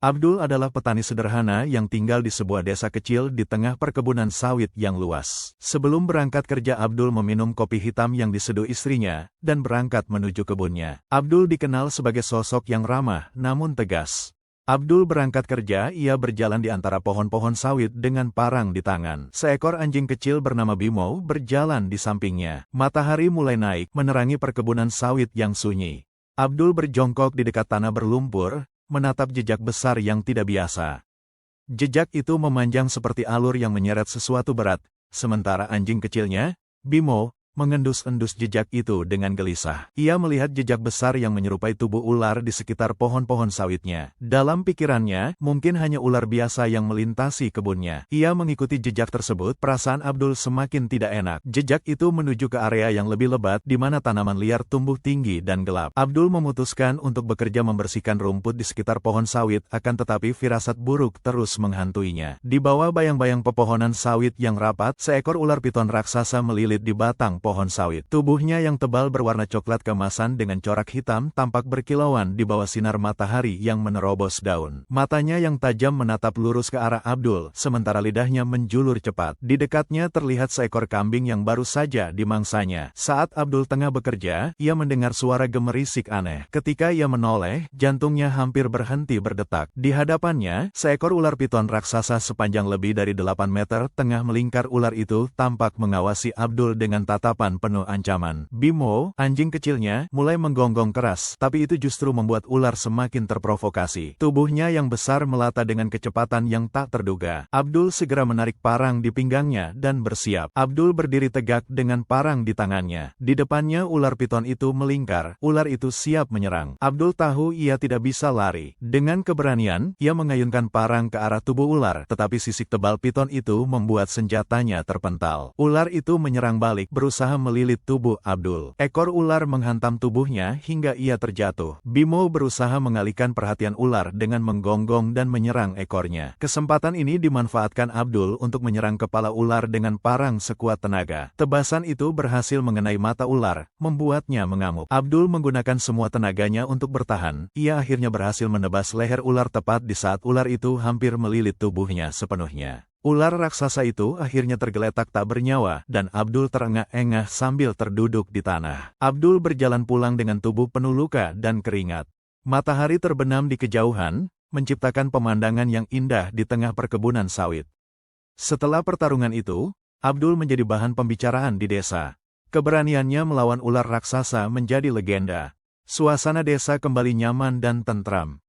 Abdul adalah petani sederhana yang tinggal di sebuah desa kecil di tengah perkebunan sawit yang luas. Sebelum berangkat kerja, Abdul meminum kopi hitam yang diseduh istrinya, dan berangkat menuju kebunnya. Abdul dikenal sebagai sosok yang ramah namun tegas. Abdul berangkat kerja, ia berjalan di antara pohon-pohon sawit dengan parang di tangan. Seekor anjing kecil bernama Bimo berjalan di sampingnya. Matahari mulai naik, menerangi perkebunan sawit yang sunyi. Abdul berjongkok di dekat tanah berlumpur, menatap jejak besar yang tidak biasa. Jejak itu memanjang seperti alur yang menyeret sesuatu berat, sementara anjing kecilnya, Bimo, mengendus-endus jejak itu dengan gelisah. Ia melihat jejak besar yang menyerupai tubuh ular di sekitar pohon-pohon sawitnya. Dalam pikirannya, mungkin hanya ular biasa yang melintasi kebunnya. Ia mengikuti jejak tersebut, perasaan Abdul semakin tidak enak. Jejak itu menuju ke area yang lebih lebat, di mana tanaman liar tumbuh tinggi dan gelap. Abdul memutuskan untuk bekerja membersihkan rumput di sekitar pohon sawit, akan tetapi firasat buruk terus menghantuinya. Di bawah bayang-bayang pepohonan sawit yang rapat, seekor ular piton raksasa melilit di batang pohon sawit. Tubuhnya yang tebal berwarna coklat keemasan dengan corak hitam tampak berkilauan di bawah sinar matahari yang menerobos daun. Matanya yang tajam menatap lurus ke arah Abdul, sementara lidahnya menjulur cepat. Di dekatnya terlihat seekor kambing yang baru saja dimangsanya. Saat Abdul tengah bekerja, ia mendengar suara gemerisik aneh. Ketika ia menoleh, jantungnya hampir berhenti berdetak. Di hadapannya, seekor ular piton raksasa sepanjang lebih dari 8 meter tengah melingkar. Ular itu tampak mengawasi Abdul dengan tatapan penuh ancaman. Bimo, anjing kecilnya, mulai menggonggong keras, tapi itu justru membuat ular semakin terprovokasi. Tubuhnya yang besar melata dengan kecepatan yang tak terduga. Abdul segera menarik parang di pinggangnya dan bersiap. Abdul berdiri tegak dengan parang di tangannya. Di depannya ular piton itu melingkar. Ular itu siap menyerang. Abdul tahu ia tidak bisa lari. Dengan keberanian, ia mengayunkan parang ke arah tubuh ular, tetapi sisik tebal piton itu membuat senjatanya terpental. Ular itu menyerang balik, berusaha melilit tubuh Abdul. Ekor ular menghantam tubuhnya hingga ia terjatuh. Bimo berusaha mengalihkan perhatian ular dengan menggonggong dan menyerang ekornya. Kesempatan ini dimanfaatkan Abdul untuk menyerang kepala ular dengan parang sekuat tenaga. Tebasan itu berhasil mengenai mata ular, membuatnya mengamuk. Abdul menggunakan semua tenaganya untuk bertahan. Ia akhirnya berhasil menebas leher ular tepat di saat ular itu hampir melilit tubuhnya sepenuhnya. Ular raksasa itu akhirnya tergeletak tak bernyawa, dan Abdul terengah-engah sambil terduduk di tanah. Abdul berjalan pulang dengan tubuh penuh luka dan keringat. Matahari terbenam di kejauhan, menciptakan pemandangan yang indah di tengah perkebunan sawit. Setelah pertarungan itu, Abdul menjadi bahan pembicaraan di desa. Keberaniannya melawan ular raksasa menjadi legenda. Suasana desa kembali nyaman dan tentram.